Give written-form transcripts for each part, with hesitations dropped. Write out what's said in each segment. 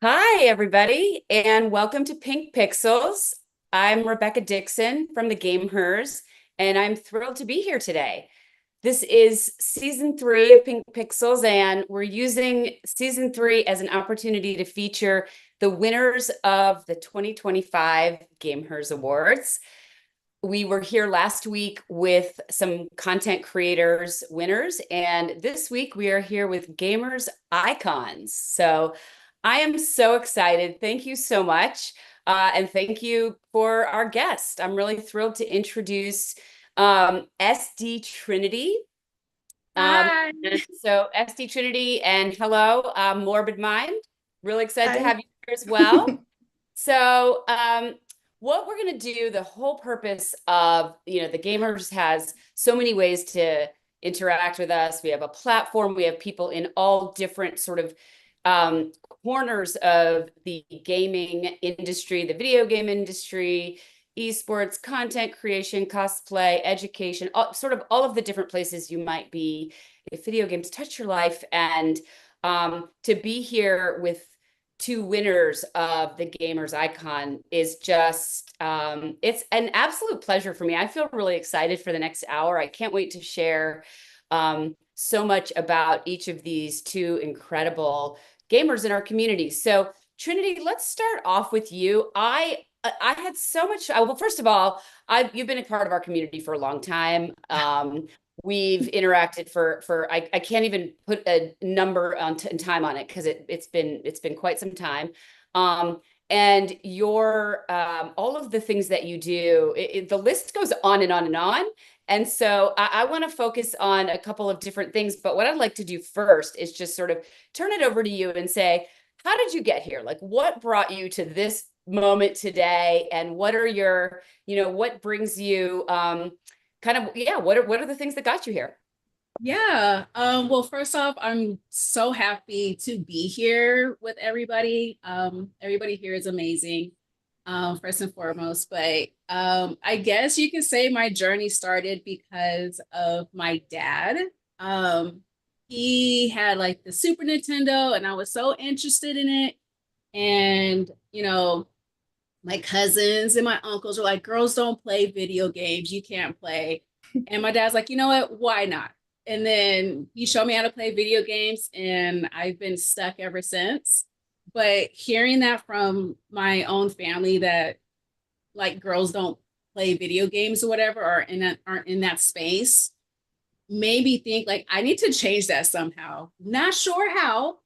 Hi, everybody, and welcome to Pink Pixels. I'm Rebecca Dixon from the GameHERs, and I'm thrilled to be here today. This is season 3 of Pink Pixels, and we're using season 3 as an opportunity to feature the winners of the 2025 GameHERs Awards. We were here last week with some content creators winners, and this week we are here with gamers icons. So I am so excited. Thank you so much. And thank you for our guest. I'm really thrilled to introduce SD Trinity. Hi. And so SD Trinity and hello, Morbid Mind. Really excited to Hi. have you here as well. So, what we're going to do, the whole purpose of, the Gamers has so many ways to interact with us. We have a platform, we have people in all different sort of um, corners of the gaming industry, the video game industry, esports, content creation, cosplay, education, sort of all of the different places you might be if video games touch your life. And to be here with two winners of the Gamers Icon is just it's an absolute pleasure for me. I feel really excited for the next hour. I can't wait to share so much about each of these two incredible gamers in our community. So Trinity, let's start off with you. I had so much. Well, first of all, you've been a part of our community for a long time. We've interacted for I can't even put a number on time on it because it's been quite some time. And your all of the things that you do, the list goes on and on and on. And so I want to focus on a couple of different things. But what I'd like to do first is just sort of turn it over to you and say, how did you get here? Like, what brought you to this moment today? And what are your, what brings you kind of, yeah, what are the things that got you here? Yeah. Well, first off, I'm so happy to be here with everybody. Everybody here is amazing, first and foremost. But I guess you can say my journey started because of my dad. Um, he had like the Super Nintendo, and I was so interested in it. And, my cousins and my uncles were like, girls don't play video games. You can't play. And my dad's like, you know what? Why not? And then he showed me how to play video games, and I've been stuck ever since. But hearing that from my own family that like girls don't play video games or whatever, or aren't in that space, made me think like I need to change that somehow. Not sure how,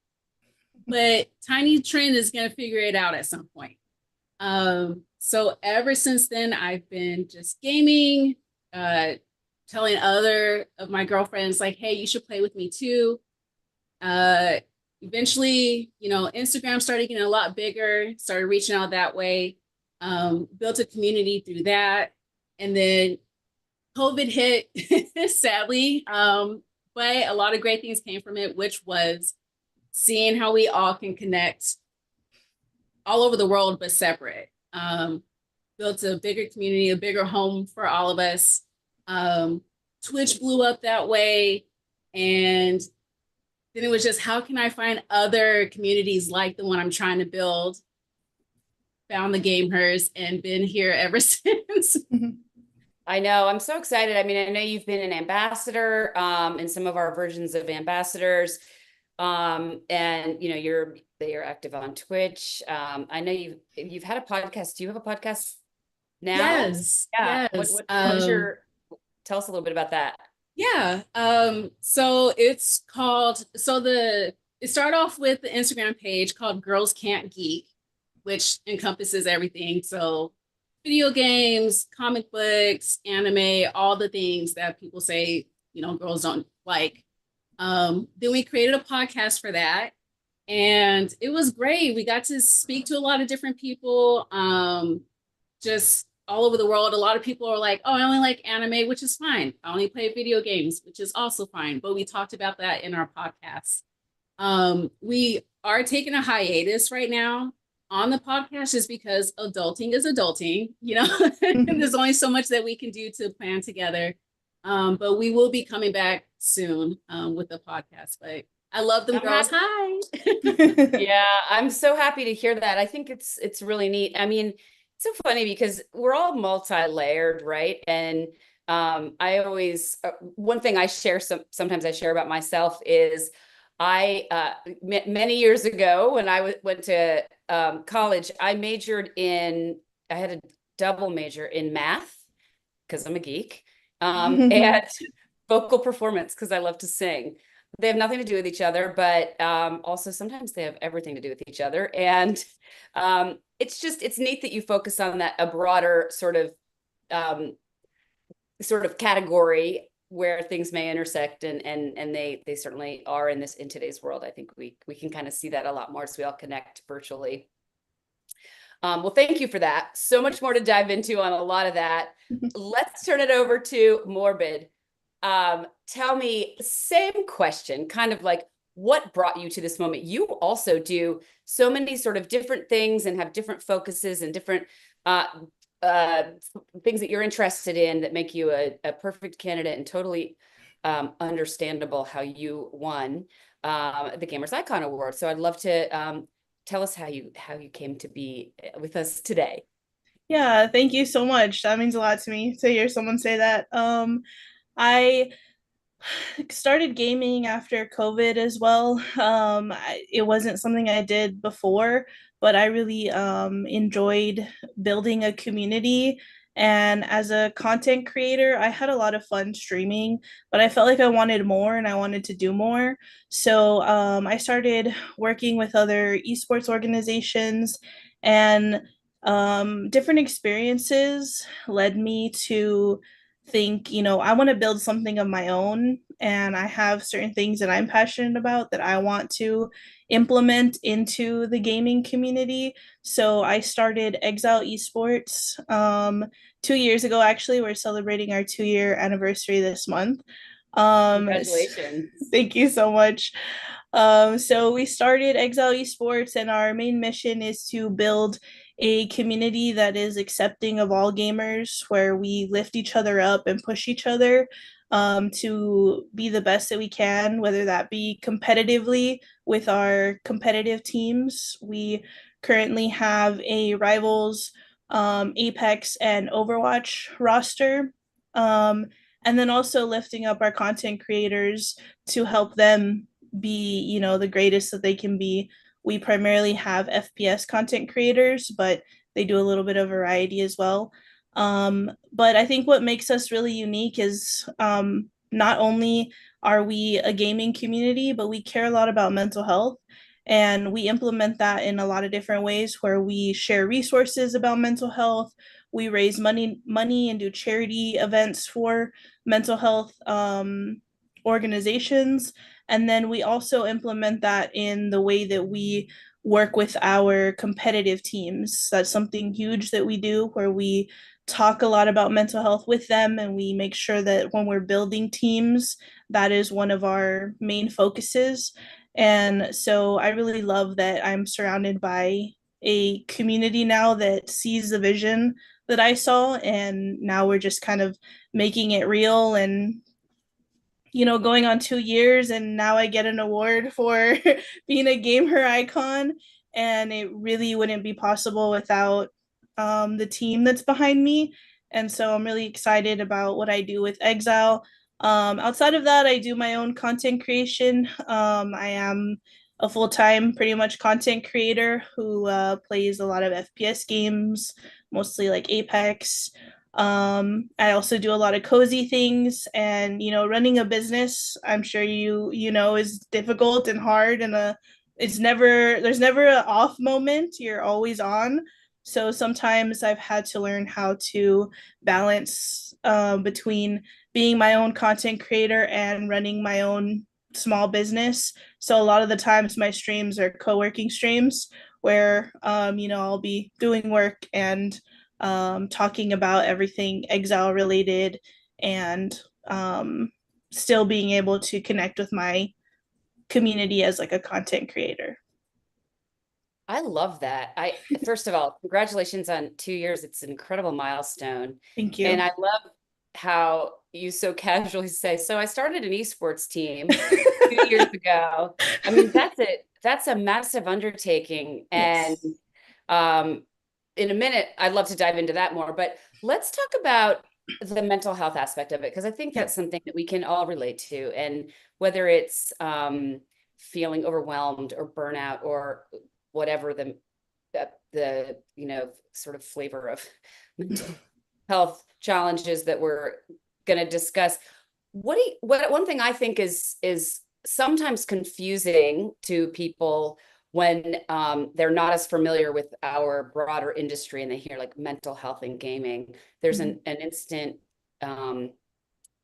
but Tiny Trend is gonna figure it out at some point. So ever since then, I've been just gaming, telling other of my girlfriends, like, hey, you should play with me too. Uh, Eventually, Instagram started getting a lot bigger, started reaching out that way, built a community through that. And then COVID hit, sadly. But a lot of great things came from it, which was seeing how we all can connect all over the world, but separate. Built a bigger community, a bigger home for all of us. Um, Twitch blew up that way. And then it was just, how can I find other communities like the one I'm trying to build? Found the GameHERs and been here ever since. I know. I'm so excited. I mean, I know you've been an ambassador in some of our versions of ambassadors. And you're active on Twitch. I know you've had a podcast. Do you have a podcast now? Yes, Yeah. yes. What is your tell us a little bit about that? Yeah. So it's called, it started off with the Instagram page called Girls Can't Geek, which encompasses everything. So video games, comic books, anime, all the things that people say, girls don't like. Then we created a podcast for that. And it was great. We got to speak to a lot of different people. Just all over the world. A lot of people are like, oh, I only like anime, which is fine. I only play video games, which is also fine. But we talked about that in our podcast. We are taking a hiatus right now on the podcast just because adulting is adulting, there's only so much that we can do to plan together. But we will be coming back soon with the podcast. But I love them I'm girls. happy. Hi. Yeah, I'm so happy to hear that. I think it's really neat. I mean, it's so funny because we're all multi-layered, right? And I always one thing I share sometimes I share about myself is I many years ago when I went to college, I had a double major in math because I'm a geek, and vocal performance because I love to sing. They have nothing to do with each other, but also sometimes they have everything to do with each other. And it's neat that you focus on that a broader um, sort of category where things may intersect, and they certainly are in today's world. I think we can kind of see that a lot more as we all connect virtually. Well, thank you for that. So much more to dive into on a lot of that. Let's turn it over to Morbid. Tell me, same question, kind of like what brought you to this moment? You also do so many sort of different things and have different focuses and different uh, uh, things that you're interested in that make you a perfect candidate and totally understandable how you won the GameHERs Icon Award. So I'd love to tell us how you came to be with us today. Yeah, thank you so much. That means a lot to me to hear someone say that. I started gaming after COVID as well. It wasn't something I did before, but I really enjoyed building a community. And as a content creator, I had a lot of fun streaming, but I felt like I wanted more and I wanted to do more. So I started working with other esports organizations, and different experiences led me to think, I want to build something of my own, and I have certain things that I'm passionate about that I want to implement into the gaming community. So I started Exile Esports 2 years ago. Actually, we're celebrating our 2 year anniversary this month. Congratulations. Thank you so much. So we started Exile Esports, and our main mission is to build a community that is accepting of all gamers, where we lift each other up and push each other to be the best that we can, whether that be competitively with our competitive teams. We currently have a Rivals, Apex, and Overwatch roster. And then also lifting up our content creators to help them be, the greatest that they can be. We primarily have FPS content creators, but they do a little bit of variety as well. But I think what makes us really unique is not only are we a gaming community, but we care a lot about mental health. And we implement that in a lot of different ways, where we share resources about mental health. We raise money and do charity events for mental health organizations. And then we also implement that in the way that we work with our competitive teams. That's something huge that we do, where we talk a lot about mental health with them, and we make sure that when we're building teams, that is one of our main focuses. And so I really love that I'm surrounded by a community now that sees the vision that I saw, and now we're just kind of making it real, and going on 2 years, and now I get an award for being a GameHER icon. And it really wouldn't be possible without the team that's behind me. And so I'm really excited about what I do with Exile. Outside of that, I do my own content creation. I am a full-time pretty much content creator who plays a lot of FPS games, mostly like Apex. I also do a lot of cozy things, and running a business, I'm sure you know, is difficult and hard, and there's never an off moment. You're always on. So sometimes I've had to learn how to balance between being my own content creator and running my own small business. So a lot of the times my streams are co-working streams, where I'll be doing work and talking about everything Exile related, and still being able to connect with my community as like a content creator. I love that. First of all, congratulations on 2 years. It's an incredible milestone. Thank And you. I love how you so casually say, so I started an esports team 2 years ago. I mean, that's a massive undertaking. And Yes. in a minute, I'd love to dive into that more, but let's talk about the mental health aspect of it, because I think Yeah. that's something that we can all relate to. And whether it's feeling overwhelmed or burnout or whatever the sort of flavor of mental health challenges that we're going to discuss. What one thing I think is sometimes confusing to people when they're not as familiar with our broader industry and they hear like mental health and gaming, there's Mhm. an instant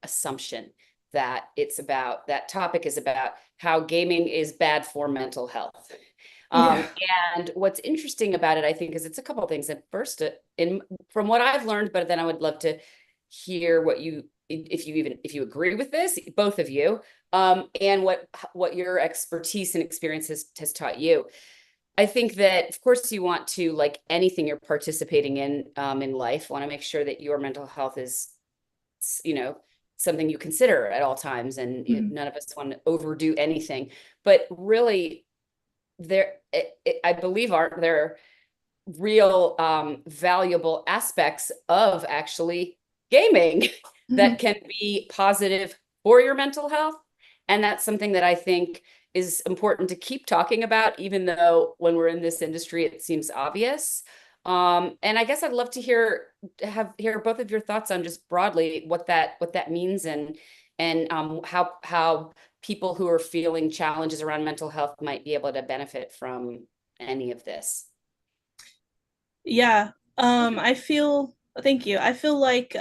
assumption that that topic is about how gaming is bad for mental health. Yeah. And what's interesting about it, I think, is it's a couple of things. At first, from what I've learned, but then I would love to hear if you agree with this, both of you, and what your expertise and experience has taught you. I think that, of course, you want to, like anything you're participating in life, want to make sure that your mental health is, you know, something you consider at all times, and Mhm. none of us want to overdo anything. But really, I believe aren't there real valuable aspects of actually gaming that Mhm. can be positive for your mental health. And that's something that I think is important to keep talking about, even though when we're in this industry, it seems obvious. And I guess I'd love to hear both of your thoughts on just broadly what that means, and how people who are feeling challenges around mental health might be able to benefit from any of this. Yeah. I feel, thank you. I feel like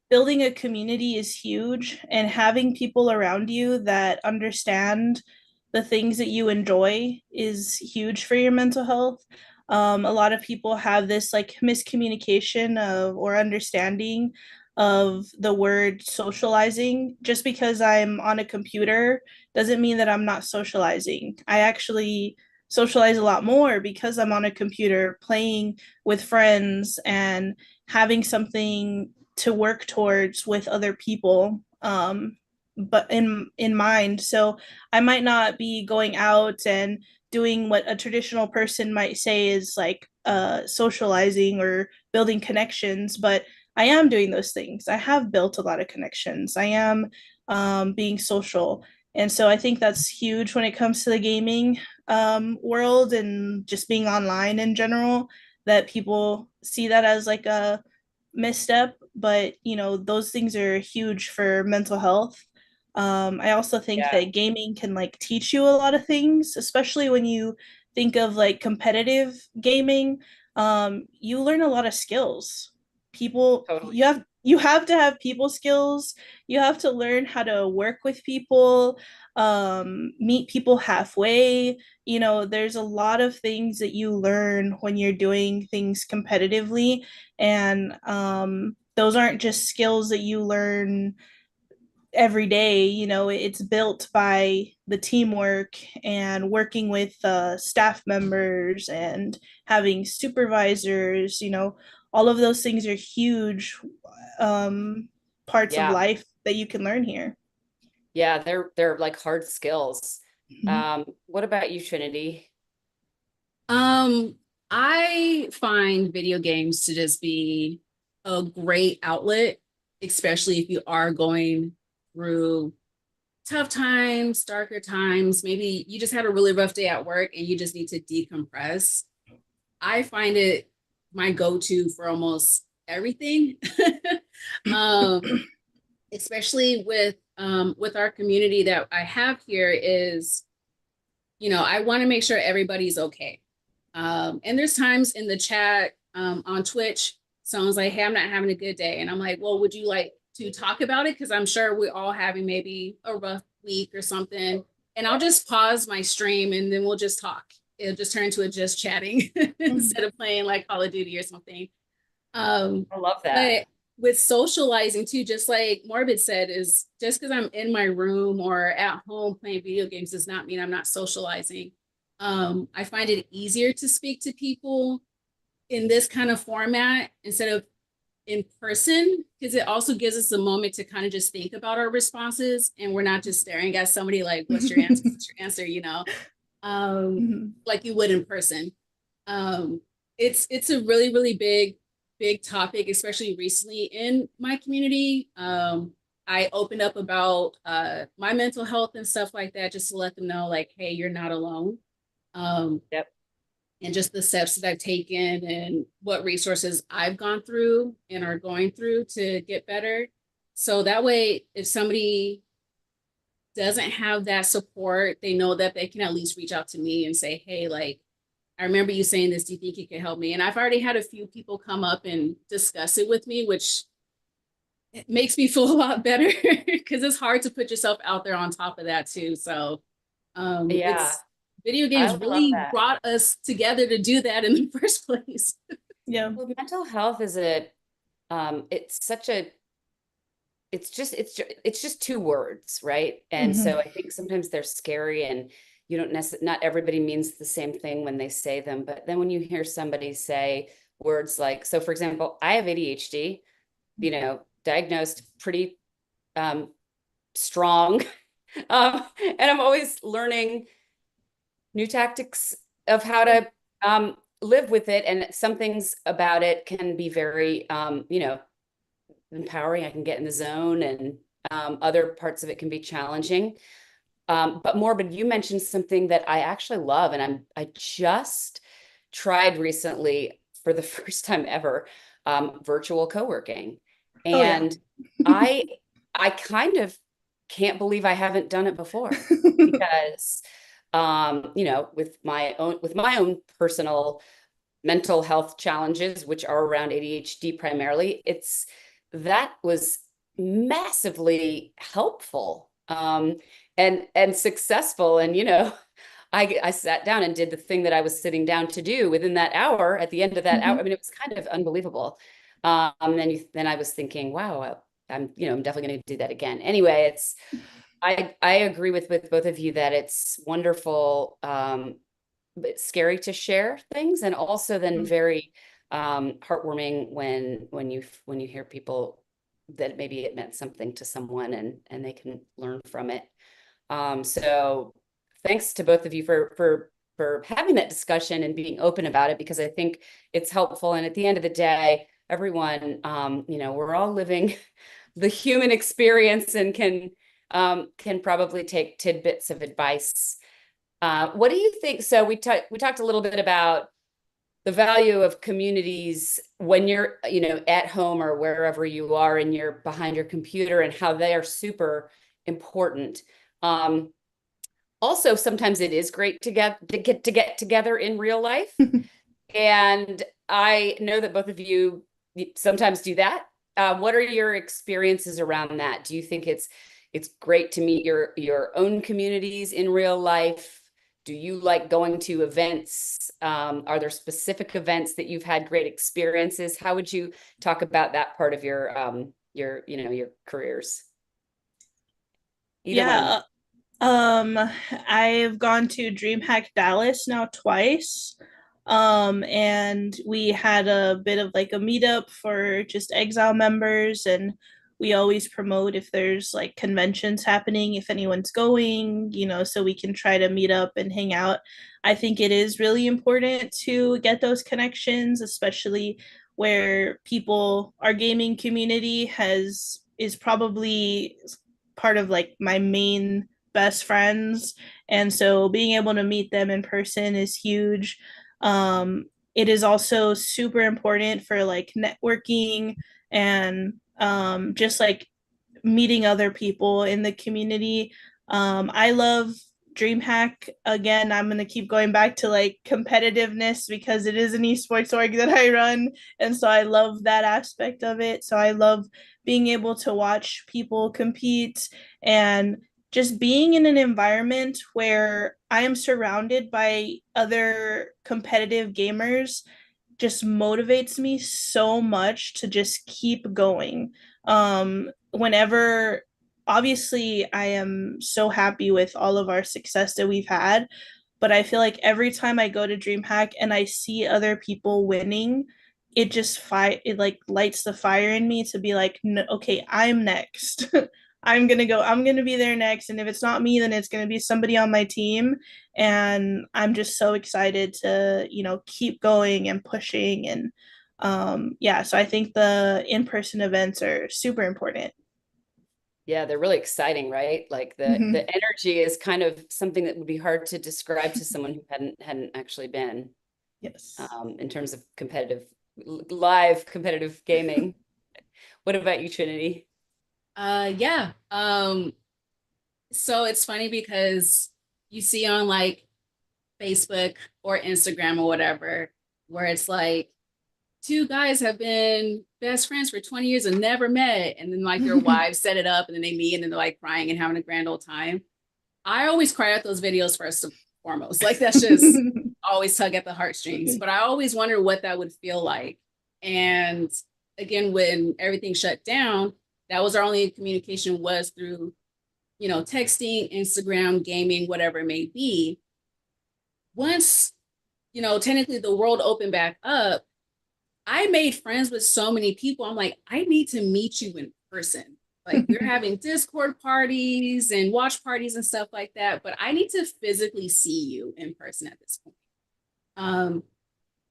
building a community is huge, and having people around you that understand the things that you enjoy is huge for your mental health. A lot of people have this like miscommunication of or understanding of the word socializing. Just because I'm on a computer doesn't mean that I'm not socializing. I actually socialize a lot more because I'm on a computer playing with friends and having something to work towards with other people, but in mind. So I might not be going out and doing what a traditional person might say is like socializing or building connections, but I am doing those things. I have built a lot of connections. I am being social. And so I think that's huge when it comes to the gaming world and just being online in general, that people see that as like a misstep, but those things are huge for mental health. I also think Yeah, that gaming can like teach you a lot of things, especially when you think of like competitive gaming. You learn a lot of skills. People, totally. you have to have people skills. You have to learn how to work with people, meet people halfway. There's a lot of things that you learn when you're doing things competitively, and those aren't just skills that you learn every day. It's built by the teamwork and working with staff members and having supervisors. All of those things are huge parts of Yeah. life that you can learn here. Yeah, they're like hard skills. Mhm. What about you, Trinity? Um, I find video games to just be a great outlet, especially if you are going through tough times, darker times. Maybe you just had a really rough day at work and you just need to decompress. I find it my go-to for almost everything. um, Especially with our community that I have here is, I want to make sure everybody's okay. And there's times in the chat on Twitch, someone's like, hey, I'm not having a good day. And I'm like, well, would you like to talk about it? Because I'm sure we're all having maybe a rough week or something. And I'll just pause my stream and then we'll just talk. It'll just turn into a just chatting instead of playing like Call of Duty or something. I love that. But with socializing too, just like Morbid said, is just because I'm in my room or at home playing video games does not mean I'm not socializing. I find it easier to speak to people in this kind of format instead of in person, because it also gives us a moment to kind of just think about our responses, and we're not just staring at somebody like, what's your answer? What's your answer? Like you would in person. Um, it's a really, really big topic, especially recently in my community. I opened up about my mental health and stuff like that, just to let them know, like, hey, you're not alone. Yep. And just the steps that I've taken and what resources I've gone through and are going through to get better. So that way, if somebody doesn't have that support, they know that they can at least reach out to me and say, hey, like, I remember you saying this. Do you think it could help me? And I've already had a few people come up and discuss it with me, which it makes me feel a lot better because it's hard to put yourself out there on top of that too. So Yeah, it's video I games love really that. brought us together to do that in the first place. Yeah. Well, mental health is it's such a, it's just two words, right? And Mhm. so I think sometimes they're scary and you don't necessarily, not everybody means the same thing when they say them. But then when you hear somebody say words like, so for example, I have ADHD, diagnosed pretty um, strong. And I'm always learning new tactics of how to live with it. And some things about it can be very, empowering. I can get in the zone, and other parts of it can be challenging. But Morbid, you mentioned something that I actually love, and I just tried recently for the first time ever, virtual co-working. Oh yeah. And I I kind of can't believe I haven't done it before because with my own personal mental health challenges, which are around ADHD primarily, that was massively helpful and successful. And I sat down and did the thing that I was sitting down to do within that hour. At the end of that hour, I Mhm. mean, it was kind of unbelievable. Then I was thinking, wow, I'm definitely going to do that again. Anyway, I agree with both of you that it's wonderful, but scary to share things, and also then very heartwarming when you hear people that maybe it meant something to someone and they can learn from it. So thanks to both of you for having that discussion and being open about it, because I think it's helpful. And at the end of the day, everyone, we're all living the human experience and can probably take tidbits of advice. What do you think? So we talked a little bit about the value of communities when you're, at home or wherever you are and you're behind your computer, and how they are super important. Um, Also, sometimes it is great to get together in real life. And I know that both of you sometimes do that. What are your experiences around that? Do you think it's great to meet your own communities in real life? Do you like going to events? Are there specific events that you've had great experiences? How would you talk about that part of your careers? Either one of you. Yeah. I've gone to DreamHack Dallas now twice. And we had a bit of like a meetup for just Exile members, and we always promote if there's like conventions happening, if anyone's going, so we can try to meet up and hang out. I think it is really important to get those connections, especially where people, our gaming community is probably part of like my main best friends, and so being able to meet them in person is huge. It is also super important for like networking and just like meeting other people in the community. I love DreamHack. Again, I'm going to keep going back to like competitiveness because it is an esports org that I run. And so I love that aspect of it. So I love being able to watch people compete and just being in an environment where I am surrounded by other competitive gamers just motivates me so much to just keep going. Whenever, obviously, I am so happy with all of our success that we've had, but I feel like every time I go to DreamHack and I see other people winning, it just it like lights the fire in me to be like, no, okay, I'm next. I'm gonna be there next. And if it's not me, then it's gonna be somebody on my team. And I'm just so excited to, keep going and pushing. And yeah, so I think the in-person events are super important. Yeah, they're really exciting, right? Like the energy is kind of something that would be hard to describe to someone who hadn't actually been, Yes. in terms of live competitive gaming. What about you, Trinity? Yeah. So it's funny because you see on like Facebook or Instagram or whatever, where it's like two guys have been best friends for 20 years and never met. And then like their wives set it up and then they meet and then they're like crying and having a grand old time. I always cry at those videos first and foremost. Like that's just always tug at the heartstrings. But I always wonder what that would feel like. And again, when everything shut down, that was our only communication was through, texting, Instagram, gaming, whatever it may be. Once, technically the world opened back up, I made friends with so many people. I'm like, I need to meet you in person. Like we're having Discord parties and watch parties and stuff like that, but I need to physically see you in person at this point.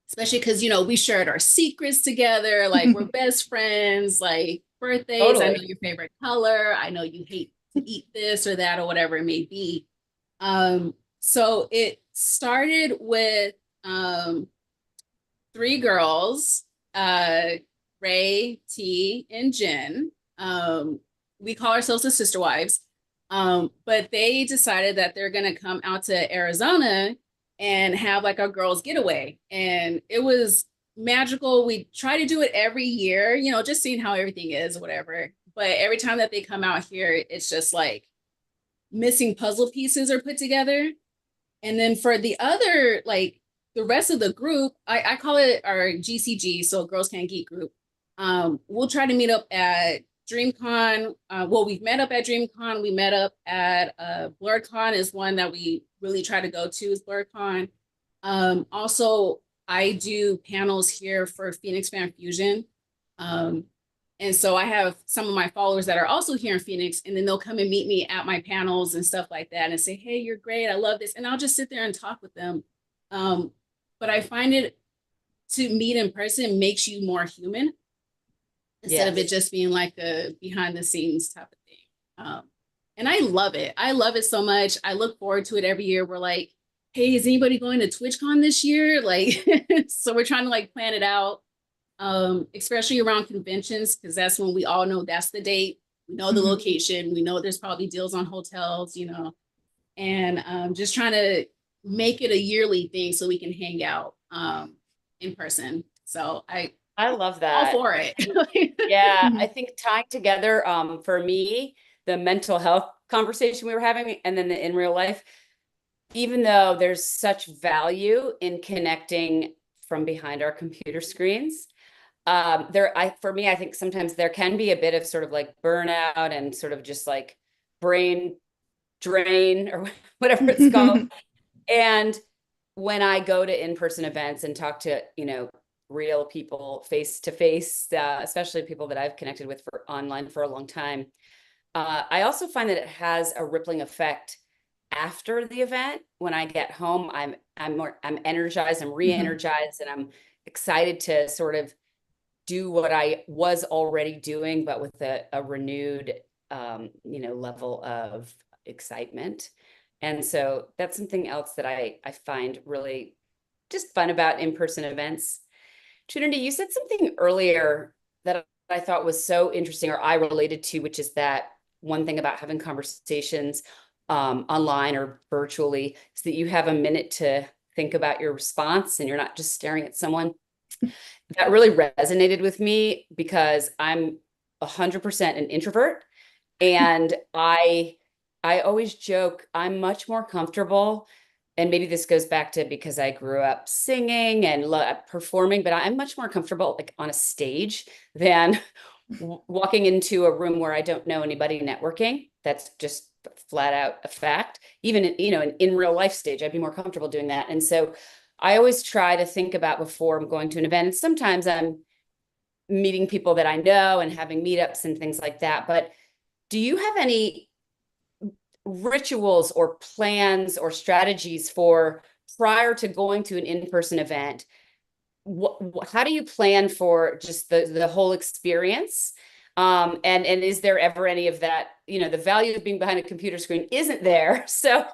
Especially because, we shared our secrets together. Like we're best friends, like birthdays. Totally. I know your favorite color. I know you hate to eat this or that or whatever it may be. So it started with three girls, Ray, T, and Jen. We call ourselves the Sister Wives. But they decided that they're going to come out to Arizona and have like a girls' getaway. And it was magical. We try to do it every year, just seeing how everything is or whatever. But every time that they come out here, it's just like missing puzzle pieces are put together. And then for the other, like the rest of the group, I call it our GCG, so Girls Can't Geek group. We'll try to meet up at DreamCon. We've met up at DreamCon. We met up at BlurCon is one that we really try to go to is BlurCon. Also, I do panels here for Phoenix Fan Fusion. And so I have some of my followers that are also here in Phoenix, and then they'll come and meet me at my panels and stuff like that and say, hey, you're great. I love this. And I'll just sit there and talk with them. But I find it to meet in person makes you more human instead of it just being like a behind the scenes type of thing. And I love it. I love it so much. I look forward to it every year. We're like, hey, is anybody going to TwitchCon this year? Like, so we're trying to like plan it out. Especially around conventions, because that's when we all know that's the date. We know the location. We know there's probably deals on hotels, and just trying to make it a yearly thing so we can hang out in person. So I love that. All for it. Yeah, I think tying together for me, the mental health conversation we were having and then in real life, even though there's such value in connecting from behind our computer screens, for me, I think sometimes there can be a bit of sort of like burnout and sort of just like brain drain or whatever it's called. And when I go to in-person events and talk to, real people face to face, especially people that I've connected with for online for a long time, I also find that it has a rippling effect after the event. When I get home, I'm energized, I'm re-energized, and I'm excited to sort of do what I was already doing, but with a renewed, level of excitement. And so that's something else that I find really just fun about in-person events. Trinity, you said something earlier that I thought was so interesting, or I related to, which is that one thing about having conversations online or virtually is that you have a minute to think about your response and you're not just staring at someone. That really resonated with me because I'm 100% an introvert, and I always joke I'm much more comfortable, and maybe this goes back to because I grew up singing and performing, but I'm much more comfortable like on a stage than walking into a room where I don't know anybody networking. That's just flat out a fact. Even in real life stage, I'd be more comfortable doing that. And so I always try to think about before I'm going to an event. And sometimes I'm meeting people that I know and having meetups and things like that. But do you have any rituals or plans or strategies for prior to going to an in-person event? How do you plan for just the whole experience? And is there ever any of that, the value of being behind a computer screen isn't there. So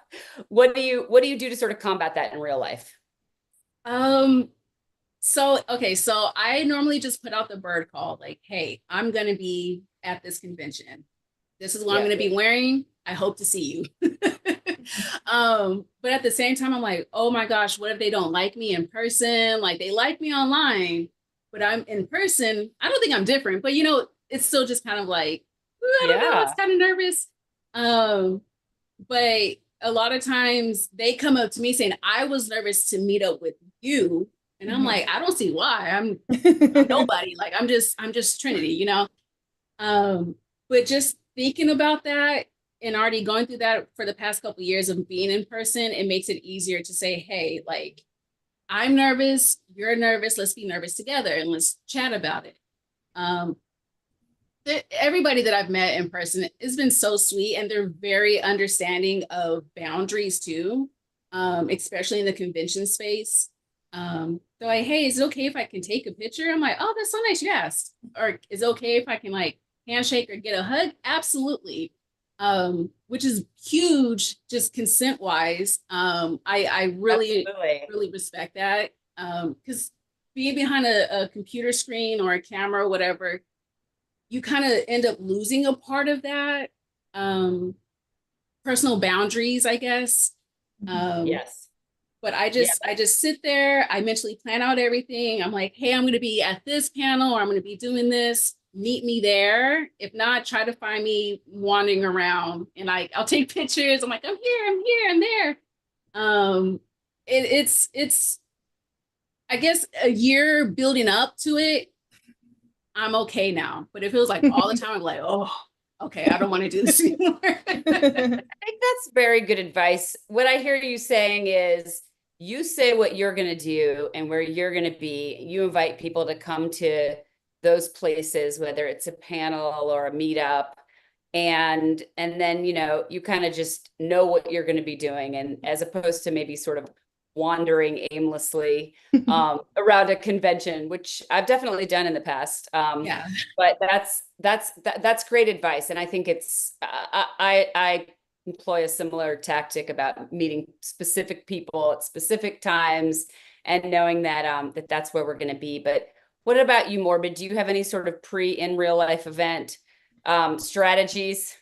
what do you do to sort of combat that in real life? So okay, so I normally just put out the bird call, like, hey, I'm gonna be at this convention. This is what I'm Yeah. gonna be wearing. I hope to see you. But at the same time, I'm like, oh my gosh, what if they don't like me in person? Like they like me online, but I'm in person. I don't think I'm different, but it's still just kind of like, I don't know, it's Yeah. kind of nervous. Um, but a lot of times they come up to me saying, I was nervous to meet up with you. And I'm like, I don't see why. I'm nobody. Like I'm just Trinity. But just thinking about that and already going through that for the past couple of years of being in person, it makes it easier to say, hey, like I'm nervous, you're nervous, let's be nervous together and let's chat about it. Um, Everybody that I've met in person has been so sweet, and they're very understanding of boundaries too, especially in the convention space. They're like, hey, is it okay if I can take a picture? I'm like, oh, that's so nice you asked. Or is it okay if I can like handshake or get a hug? Absolutely. Which is huge, just consent wise. I really, Absolutely. really respect that. Because being behind a computer screen or a camera or whatever, you kind of end up losing a part of that personal boundaries, I guess. Um, Yes. but I Yeah. just I just sit there, I mentally plan out everything. I'm like, hey, I'm gonna be at this panel or I'm gonna be doing this. Meet me there. If not, try to find me wandering around and I'll take pictures. I'm like, I'm here, I'm there. Um, it's I guess a year building up to it, I'm okay now. But if it was like all the time, I'm like, oh, okay, I don't want to do this anymore. I think that's very good advice. What I hear you saying is you say what you're going to do and where you're going to be. You invite people to come to those places, whether it's a panel or a meetup. And then, you kind of just know what you're going to be doing. And as opposed to maybe sort of wandering aimlessly around a convention, which I've definitely done in the past. Yeah. But that's great advice, and I think it's I employ a similar tactic about meeting specific people at specific times and knowing that that's where we're going to be. But what about you, Morbid? Do you have any sort of in real life event strategies?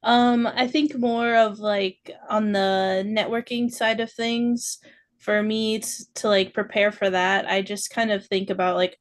I think more of like on the networking side of things, for me to like prepare for that, I just kind of think about like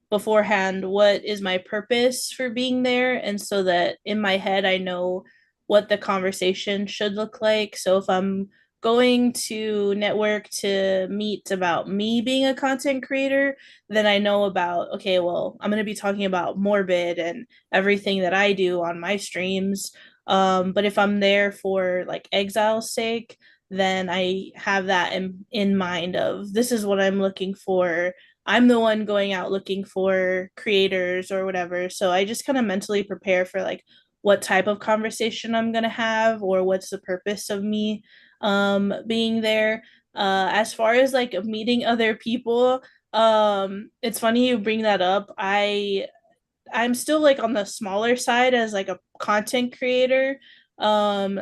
beforehand, what is my purpose for being there? And so that in my head, I know what the conversation should look like. So if I'm going to network to meet about me being a content creator, then I know about, okay, well, I'm going to be talking about Morbid and everything that I do on my streams. But if I'm there for like exile's sake, then I have that in mind of this is what I'm looking for. I'm the one going out looking for creators or whatever. So I just kind of mentally prepare for like what type of conversation I'm going to have or what's the purpose of me being there. As far as like meeting other people, it's funny you bring that up. I'm still like on the smaller side as like a content creator. Um,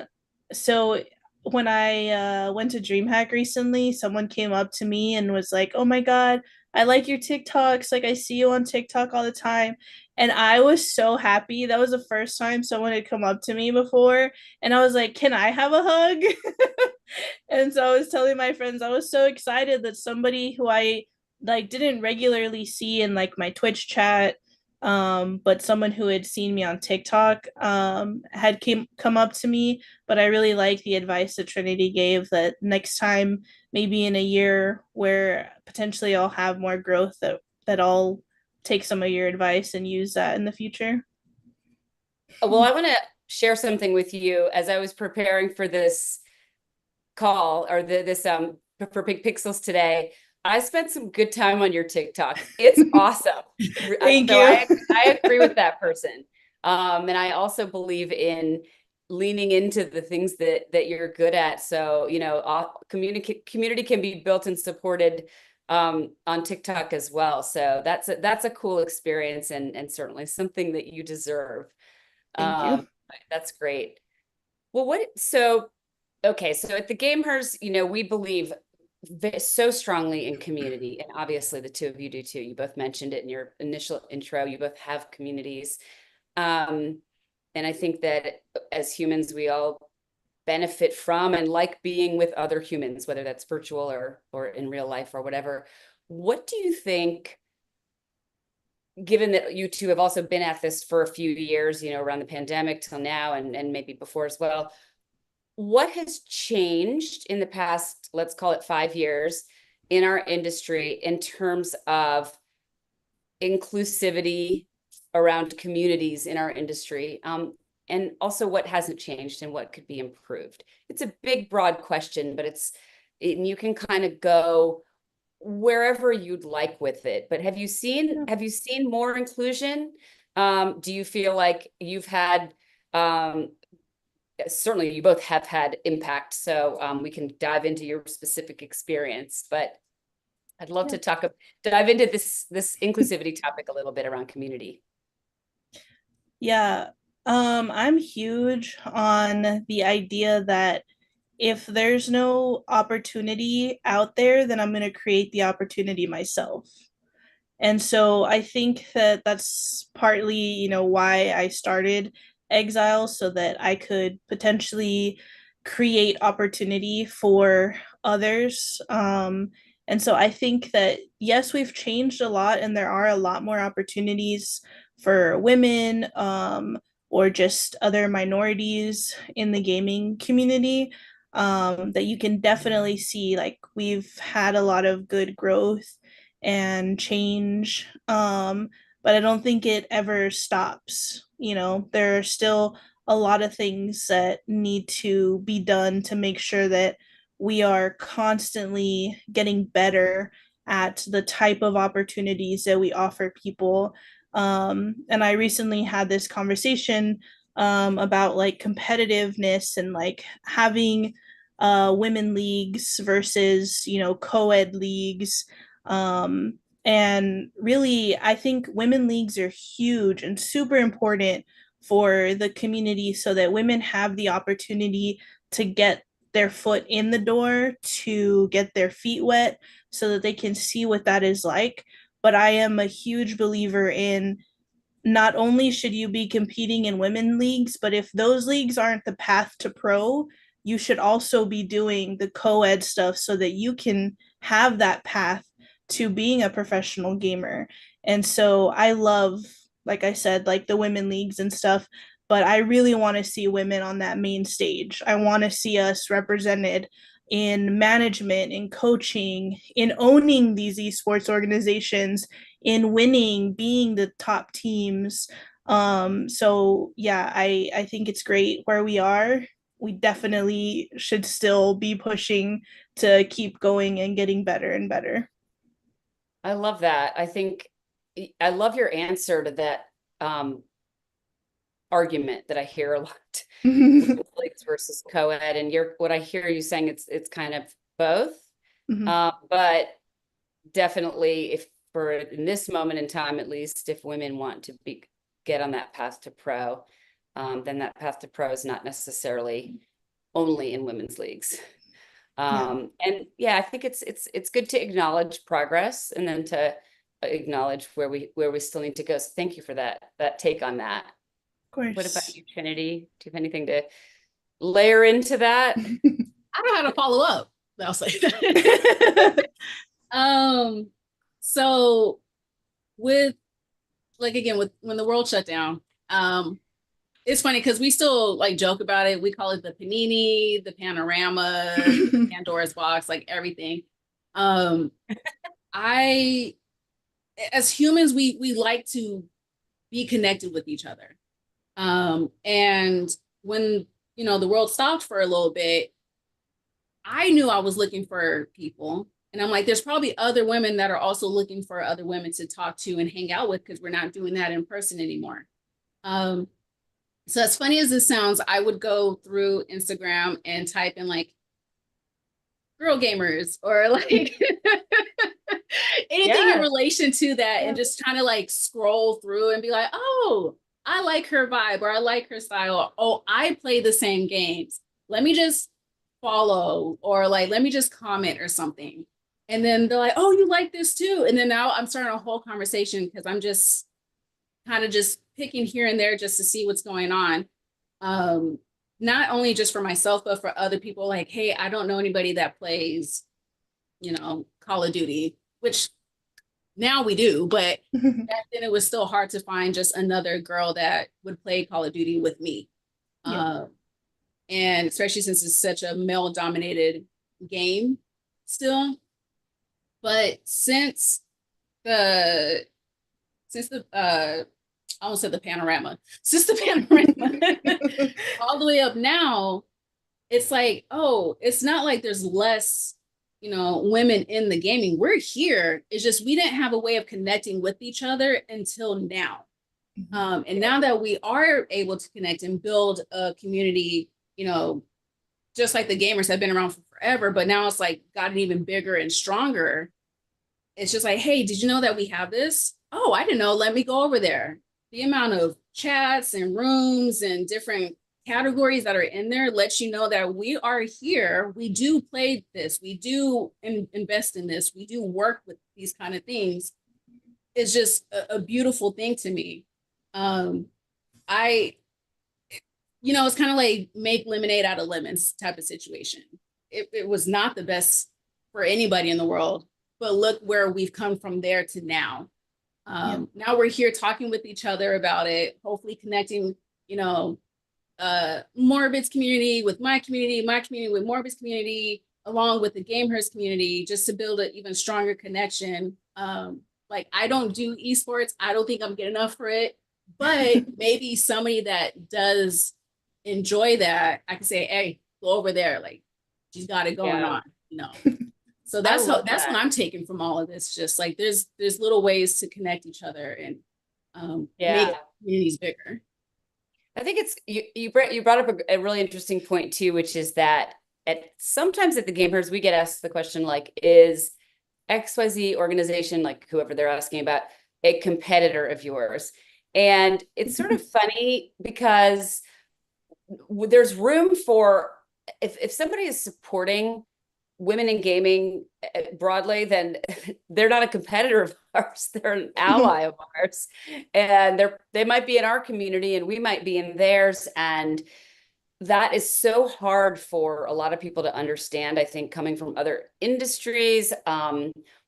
so when I went to DreamHack recently, someone came up to me and was like, "Oh my God, I like your TikToks. Like I see you on TikTok all the time." And I was so happy. That was the first time someone had come up to me before. And I was like, "Can I have a hug?" And so I was telling my friends, I was so excited that somebody who I like didn't regularly see in like my Twitch chat, but someone who had seen me on TikTok had come up to me. But I really like the advice that Trinity gave that next time, maybe in a year where potentially I'll have more growth, that I'll take some of your advice and use that in the future. Well, I want to share something with you as I was preparing for this call or this for PinkPixels today. I spent some good time on your TikTok. It's awesome. Thank So you. I agree with that person. And I also believe in leaning into the things that you're good at. So, you know, community can be built and supported on TikTok as well. So that's a cool experience and certainly something that you deserve. Thank you. That's great. Well, okay, so at the GameHERs, you know, we believe so strongly in community, and obviously the two of you do too. You both mentioned it in your initial intro. You both have communities. And I think that as humans, we all benefit from and like being with other humans, whether that's virtual or in real life or whatever. What do you think, given that you two have also been at this for a few years, you know, around the pandemic till now and maybe before as well, what has changed in the past, let's call it 5 years, in our industry in terms of inclusivity around communities in our industry? And also what hasn't changed and what could be improved? It's a big, broad question, but you can kind of go wherever you'd like with it. But have you seen more inclusion? Do you feel like you've had certainly you both have had impact, so we can dive into your specific experience, but I'd love to dive into this inclusivity topic a little bit around community. Yeah. I'm huge on the idea that if there's no opportunity out there, then I'm going to create the opportunity myself. And so I think that that's partly, you know, why I started Exile, so that I could potentially create opportunity for others. And so I think that, yes, we've changed a lot and there are a lot more opportunities for women, or just other minorities in the gaming community, that you can definitely see. Like, we've had a lot of good growth and change, but I don't think it ever stops. You know, there are still a lot of things that need to be done to make sure that we are constantly getting better at the type of opportunities that we offer people. And I recently had this conversation about like competitiveness and like having women leagues versus, you know, co-ed leagues. And really, I think women leagues are huge and super important for the community, so that women have the opportunity to get their foot in the door, to get their feet wet, so that they can see what that is like. But I am a huge believer in, not only should you be competing in women leagues, but if those leagues aren't the path to pro, you should also be doing the co-ed stuff so that you can have that path to being a professional gamer. And so I love, like I said, like the women leagues and stuff, but I really want to see women on that main stage. I want to see us represented in management, in coaching, in owning these esports organizations, in winning, being the top teams. So yeah, I think it's great where we are. We definitely should still be pushing to keep going and getting better and better. I love that. I love your answer to that argument that I hear a lot, women's leagues versus co-ed, and what I hear you saying, it's kind of both. But definitely, if for in this moment in time, at least, if women want to get on that path to pro, then that path to pro is not necessarily only in women's leagues. And yeah, I think it's good to acknowledge progress and then to acknowledge where we still need to go. So thank you for that take on that. Of course. What about you, Trinity? Do you have anything to layer into that? I don't know how to follow up. I'll say that. So with, like, again, with when the world shut down, it's funny because we still like joke about it. We call it the panini, the panorama, the Pandora's box, like everything. I, as humans, we like to be connected with each other. And when, you know, the world stopped for a little bit, I knew I was looking for people. And I'm like, there's probably other women that are also looking for other women to talk to and hang out with because we're not doing that in person anymore. Um, so as funny as this sounds, I would go through Instagram and type in like girl gamers or like anything in relation to that and just kind of like scroll through and be like, oh, I like her vibe or I like her style. Oh, I play the same games. Let me just follow or like, let me just comment or something. And then they're like, oh, you like this too. And then now I'm starting a whole conversation because I'm just kind of just picking here and there just to see what's going on. Not only just for myself, but for other people like, hey, I don't know anybody that plays, Call of Duty, which now we do, but back then it was still hard to find just another girl that would play Call of Duty with me. And especially since it's such a male dominated game still. But since the I almost said the panorama. Since the panorama all the way up now, it's like, oh, it's not like there's less, women in the gaming. We're here. It's just we didn't have a way of connecting with each other until now. And now that we are able to connect and build a community, just like the gamers have been around for forever, but now it's like gotten even bigger and stronger. It's just like, hey, did you know that we have this? Oh, I didn't know. Let me go over there. The amount of chats and rooms and different categories that are in there lets you know that we are here. We do play this. We do invest in this. We do work with these kind of things. It's just a beautiful thing to me. It's kind of like make lemonade out of lemons type of situation. It was not the best for anybody in the world, but look where we've come from there to now. Now we're here talking with each other about it, hopefully connecting, Morbid's community with my community with Morbid's community, along with the GameHERs community, just to build an even stronger connection. Like I don't do esports. I don't think I'm good enough for it, but maybe somebody that does enjoy that, I can say, hey, go over there. Like she's got it going on, So that's what I'm taking from all of this. Just like there's little ways to connect each other and make communities bigger. I think it's you brought up a really interesting point too, which is that sometimes at the GameHERs we get asked the question like, is XYZ organization, like whoever they're asking about, a competitor of yours? And it's sort of funny because there's room for if somebody is supporting women in gaming broadly, then they're not a competitor of ours. They're an ally of ours. And they might be in our community and we might be in theirs. And that is so hard for a lot of people to understand, I think, coming from other industries,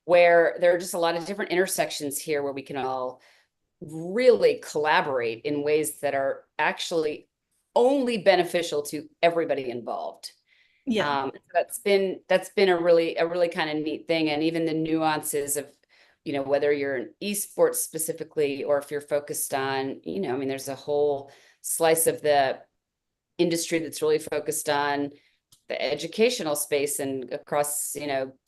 where there are just a lot of different intersections here where we can all really collaborate in ways that are actually only beneficial to everybody involved. So that's been a really kind of neat thing. And even the nuances of, whether you're in esports specifically, or if you're focused on, there's a whole slice of the industry that's really focused on the educational space and across,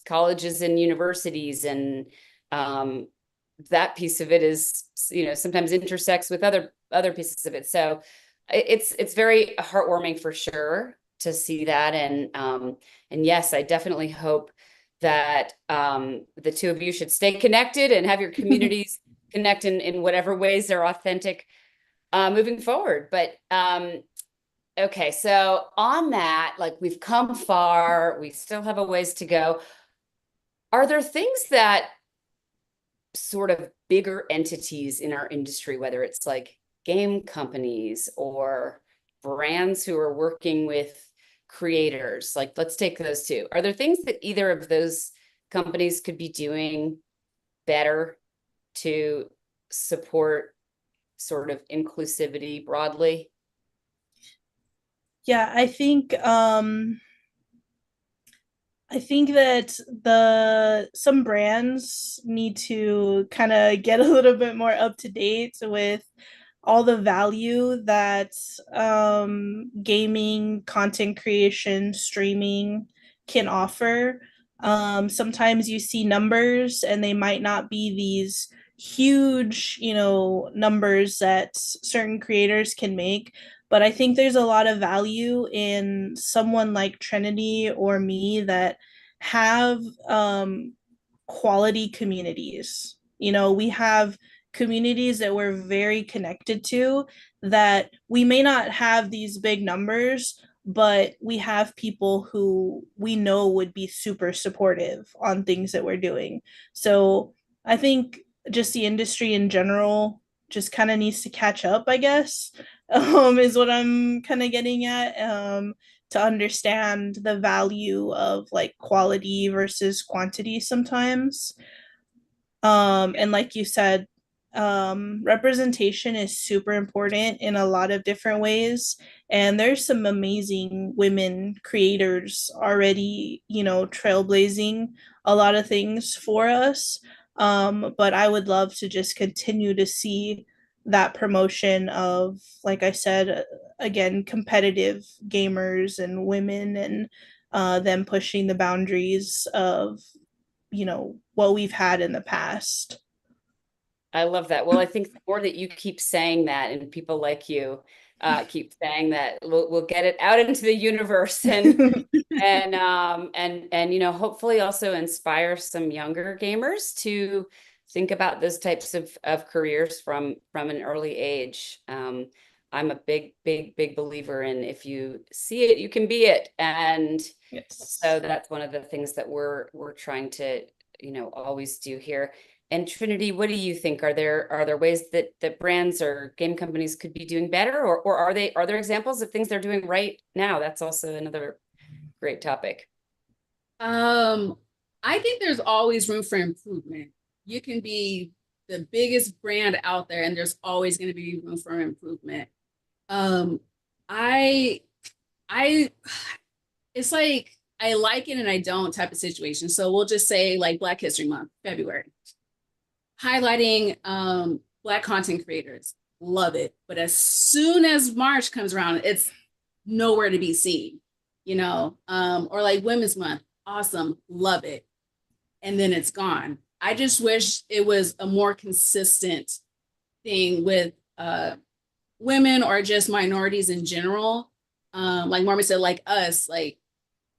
colleges and universities. And that piece of it is, sometimes intersects with other pieces of it. So it's very heartwarming for sure to see that. And yes, I definitely hope that the two of you should stay connected and have your communities connect in whatever ways they're authentic moving forward. But okay, so on that, like we've come far, we still have a ways to go. Are there things that sort of bigger entities in our industry, whether it's like game companies or brands who are working with creators, like let's take those two. Are there things that either of those companies could be doing better to support sort of inclusivity broadly? Yeah, I think that some brands need to kind of get a little bit more up to date with all the value that gaming, content creation, streaming can offer. Sometimes you see numbers and they might not be these huge, numbers that certain creators can make. But I think there's a lot of value in someone like Trinity or me that have quality communities. We have communities that we're very connected to that we may not have these big numbers, but we have people who we know would be super supportive on things that we're doing. So I think just the industry in general just kind of needs to catch up, I guess, is what I'm kind of getting at. To understand the value of like quality versus quantity sometimes. And like you said, representation is super important in a lot of different ways. And there's some amazing women creators already, trailblazing a lot of things for us. But I would love to just continue to see that promotion of, like I said, again, competitive gamers and women, and them pushing the boundaries of what we've had in the past. I love that. Well, I think the more that you keep saying that and people like you keep saying that, we'll get it out into the universe and hopefully also inspire some younger gamers to think about those types of careers from an early age. I'm a big believer in, if you see it, you can be it. And Yes. so that's one of the things that we're trying to, always do here. And Trinity, what do you think? Are there ways that brands or game companies could be doing better, or are there examples of things they're doing right now? That's also another great topic. I think there's always room for improvement. You can be the biggest brand out there, and there's always going to be room for improvement. I it's like I like it and I don't type of situation. So we'll just say like Black History Month, February, highlighting Black content creators. Love it. But as soon as March comes around, it's nowhere to be seen, or like Women's Month. Awesome. Love it. And then it's gone. I just wish it was a more consistent thing with women or just minorities in general. Like Marmon said, like us, like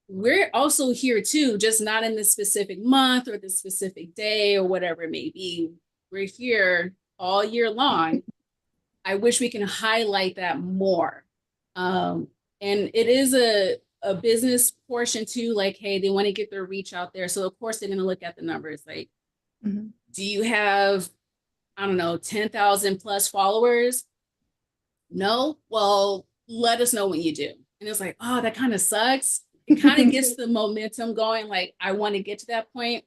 we're also here too, just not in this specific month or this specific day or whatever it may be. We're here all year long. I wish we can highlight that more. And it is a business portion too, like, hey, they want to get their reach out there. So of course they're going to look at the numbers. Like, do you have, I don't know, 10,000 plus followers? No? Well, let us know when you do. And it's like, oh, that kind of sucks. It kind of gets the momentum going. Like, I want to get to that point.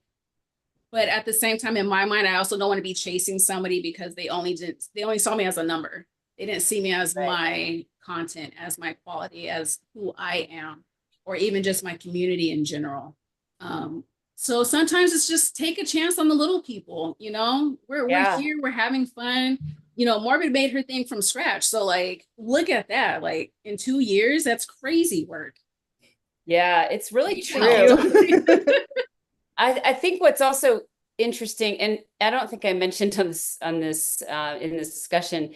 But at the same time, in my mind, I also don't want to be chasing somebody because they only saw me as a number. They didn't see me as my content, as my quality, as who I am, or even just my community in general. So sometimes it's just take a chance on the little people, we're here, we're having fun. Morbid made her thing from scratch. So like, look at that. Like in 2 years, that's crazy work. Yeah, it's really true. I think what's also interesting, and I don't think I mentioned in this discussion,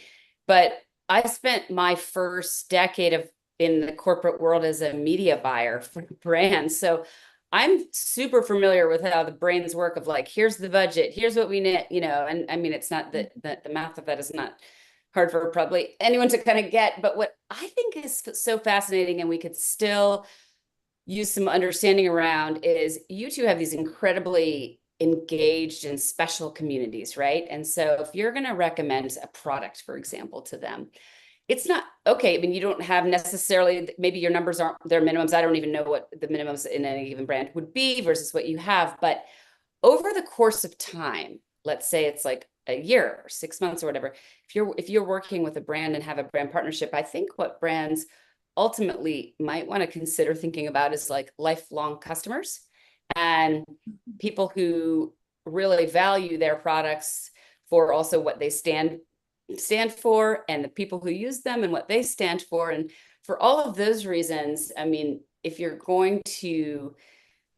but I spent my first decade in the corporate world as a media buyer for brands. So I'm super familiar with how the brains work of like, here's the budget, here's what we need, and I mean, it's not that the math of that is not hard for probably anyone to kind of get, but what I think is so fascinating and we could still use some understanding around is you two have these incredibly engaged and special communities, right? And so if you're going to recommend a product, for example, to them, it's not okay. I mean, you don't have necessarily, maybe your numbers aren't their minimums. I don't even know what the minimums in any given brand would be versus what you have. But over the course of time, let's say it's like a year or 6 months or whatever, if you're working with a brand and have a brand partnership, I think what brands ultimately might want to consider thinking about is like lifelong customers and people who really value their products for also what they stand for, and the people who use them and what they stand for. And for all of those reasons, I mean, if you're going to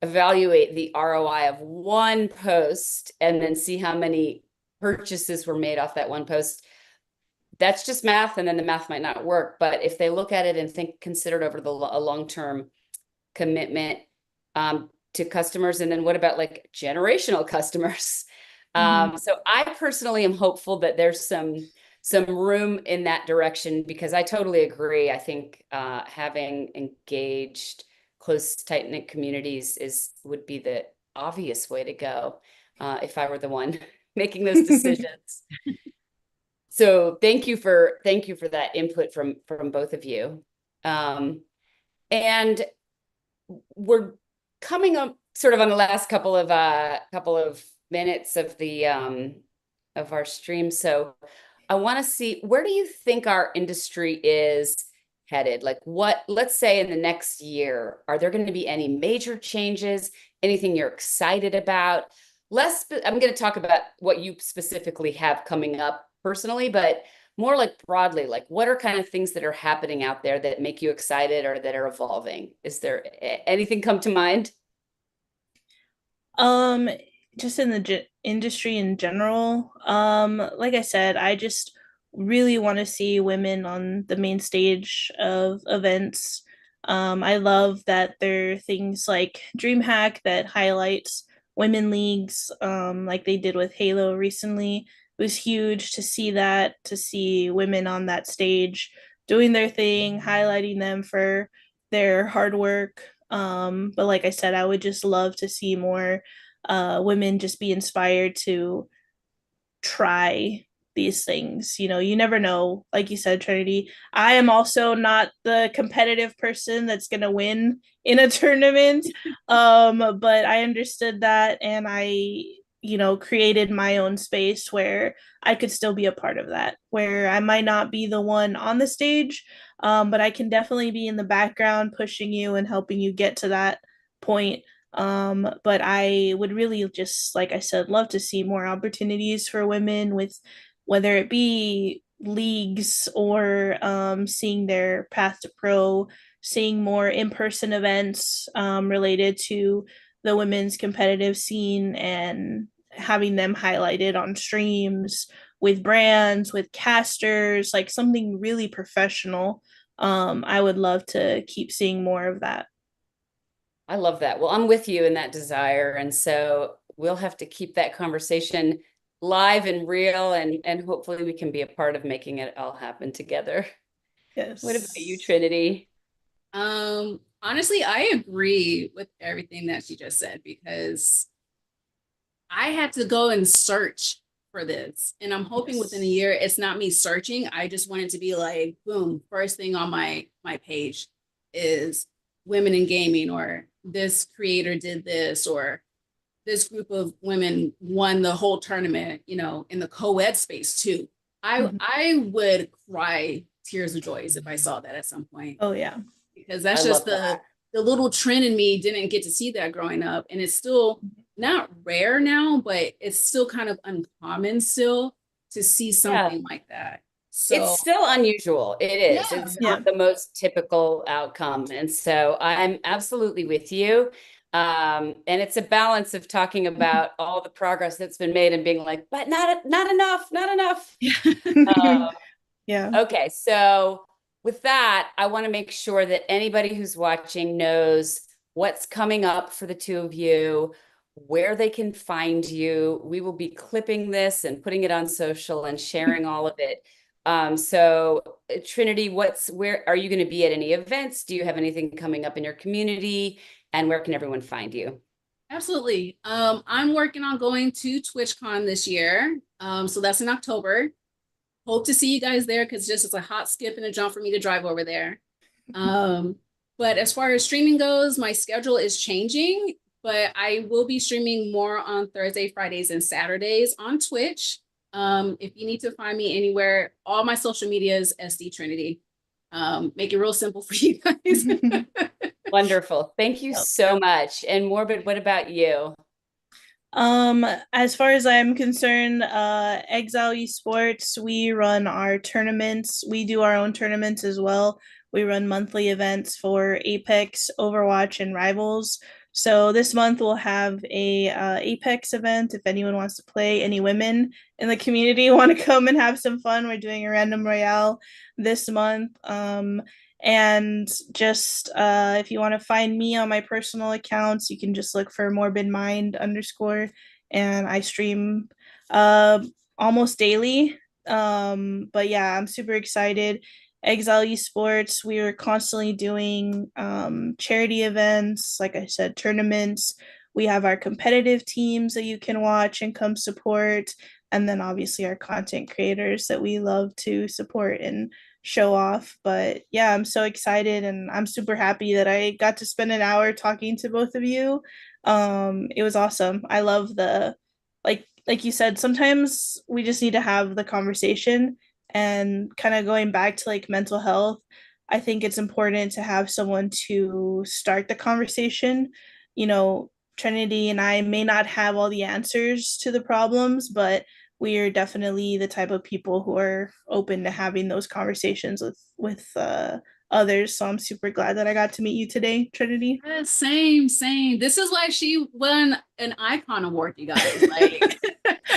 evaluate the ROI of one post and then see how many purchases were made off that one post, that's just math, and then the math might not work. But if they look at it and consider it over a long-term commitment to customers, and then what about like generational customers? So I personally am hopeful that there's some room in that direction, because I totally agree. I think having engaged, close, tight-knit communities would be the obvious way to go if I were the one making those decisions. So thank you for that input from both of you. And we're coming up sort of on the last couple of minutes of the of our stream. So I want to see, where do you think our industry is headed? Like, let's say in the next year, are there going to be any major changes? Anything you're excited about? I'm going to talk about what you specifically have coming up personally, but more like broadly, like what are kind of things that are happening out there that make you excited or that are evolving? Is there anything come to mind? Just in the industry in general, like I said, I just really want to see women on the main stage of events. I love that there are things like DreamHack that highlights women leagues, like they did with Halo recently. It was huge to see that, to see women on that stage doing their thing, highlighting them for their hard work. But like I said, I would just love to see more women just be inspired to try these things. You know, you never know. Like you said, Trinity, I am also not the competitive person that's going to win in a tournament. But I understood that, and I, created my own space where I could still be a part of that, where I might not be the one on the stage, but I can definitely be in the background pushing you and helping you get to that point. But I would really just, like I said, love to see more opportunities for women, with whether it be leagues or seeing their path to pro, seeing more in-person events related to the women's competitive scene, and having them highlighted on streams with brands, with casters, like something really professional. I would love to keep seeing more of that. I love that. Well, I'm with you in that desire. And so we'll have to keep that conversation live and real, and hopefully we can be a part of making it all happen together. Yes. What about you, Trinity? Honestly, I agree with everything that she just said, because I had to go and search for this. And I'm hoping within a year, it's not me searching. I just want it to be like, boom, first thing on my page is women in gaming, or this creator did this, or this group of women won the whole tournament, in the co-ed space too. I would cry tears of joy if I saw that at some point. Oh yeah. Because that's just the little trend in me didn't get to see that growing up. And it's still not rare now, but it's still kind of uncommon still to see something like that. So it's still unusual. It is. Yeah. It's not the most typical outcome. And so I'm absolutely with you. And it's a balance of talking about all the progress that's been made and being like, but not enough, not enough. Yeah. Okay, so with that, I want to make sure that anybody who's watching knows what's coming up for the two of you, where they can find you. We will be clipping this and putting it on social and sharing all of it. So Trinity, where are you going to be at any events? Do you have anything coming up in your community? And where can everyone find you? Absolutely. I'm working on going to TwitchCon this year. So that's in October. Hope to see you guys there, because just it's a hot skip and a jump for me to drive over there. But as far as streaming goes, my schedule is changing, but I will be streaming more on Thursday, Fridays, and Saturdays on Twitch. If you need to find me anywhere, all my social media is SD Trinity. Make it real simple for you guys. Wonderful. Thank you so much. And Morbid, what about you? As far as I'm concerned, Exile Esports, we run our tournaments. We do our own tournaments as well. We run monthly events for Apex, Overwatch, and Rivals. So this month we'll have a Apex event. If anyone wants to play, any women in the community want to come and have some fun, we're doing a random royale this month. And just if you want to find me on my personal accounts, you can just look for morbid mind underscore, and I stream almost daily. But yeah, I'm super excited. Exile Esports, we were constantly doing charity events, like I said, tournaments. We have our competitive teams that you can watch and come support. And then obviously our content creators that we love to support and show off. But yeah, I'm so excited and I'm super happy that I got to spend an hour talking to both of you. It was awesome. I love the like you said, sometimes we just need to have the conversation, and kind of going back to like mental health. I think it's important to have someone to start the conversation. You know, Trinity and I may not have all the answers to the problems, but we are definitely the type of people who are open to having those conversations with others. So I'm super glad that I got to meet you today, Trinity. Yeah, same. This is why she won an icon award, you guys. Like,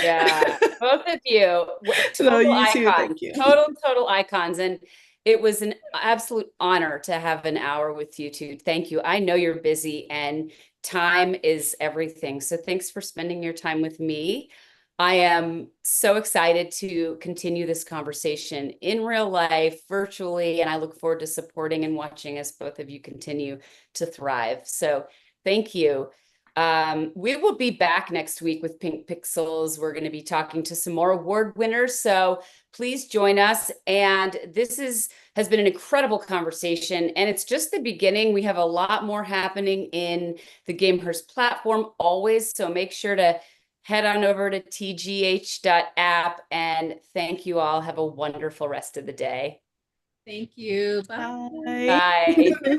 Yeah, both of you, No, total you too. icons, Thank you. total icons. And it was an absolute honor to have an hour with you two. Thank you. I know you're busy and time is everything. So thanks for spending your time with me. I am so excited to continue this conversation in real life, virtually, and I look forward to supporting and watching as both of you continue to thrive. So thank you. We will be back next week with PinkPixels. We're going to be talking to some more award winners. So please join us. And this has been an incredible conversation. And it's just the beginning. We have a lot more happening in the GameHERs platform always. So make sure to head on over to tgh.app. And thank you all. Have a wonderful rest of the day. thank you. Bye. Bye. Bye.